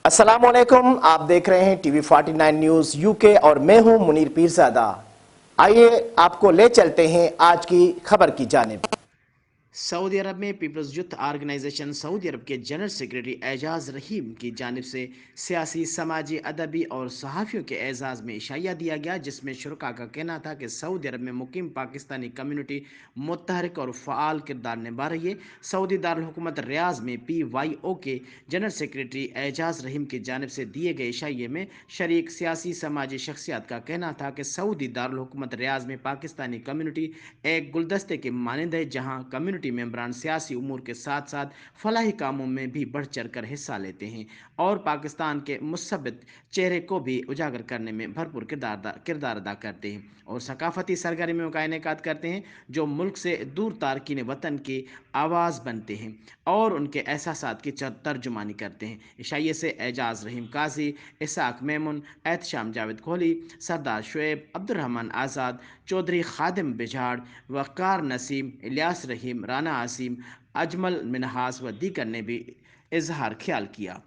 अस्सलामुअलैकुम, आप देख रहे हैं टीवी 49 न्यूज यूके और मैं हूं मुनीर पीरजादा। आइए आपको ले चलते हैं आज की खबर की जानिब। सऊदी अरब में पीपल्स यूथ आर्गेनाइजेशन सऊदी अरब के जनरल सेक्रेटरी एजाज रहीम की जानिब से सियासी, समाजी, अदबी और सहाफ़ियों के एजाज़ में इशाया दिया गया, जिसमें शुरका का कहना था कि सऊदी अरब में मुकीम पाकिस्तानी कम्युनिटी मुतहरिक और फ़आल किरदार निभा रही है। सऊदी दारुल हुकूमत रियाज़ में PYO के जनरल सेक्रेटरी एजाज रहीम की जानिब से दिए गए इशाये में शरीक सियासी, समाजी शख्सियत का कहना था कि सऊदी दारुल हुकूमत रियाज़ में पाकिस्तानी कम्युनिटी एक गुलदस्ते के मानंद है, जहाँ कम्युनिटी मेंबरान सियासी उमूर के साथ साथ फलाही कामों में भी बढ़ चढ़ कर हिस्सा लेते हैं और पाकिस्तान के मुसब्बित चेहरे को भी उजागर करने में भरपूर किरदार अदा करते हैं और सकाफती सरगर्मियों का इनेकाद करते हैं जो मुल्क से दूर तारकीन वतन की आवाज़ बनते हैं और उनके एहसासात की तर्जुमानी करते हैं। इशाइये से एजाज रहीम काजी, इसाक मेमुन, एहतशाम जावेद कोहली, सरदार शुएब, अब्दुर्रहमान आज़ाद, चौधरी खादिम बिजाड़, वक़ार नसीम, इलियास रहीम, राना आसिम, अजमल मिनहास व दीगर ने भी इजहार ख्याल किया।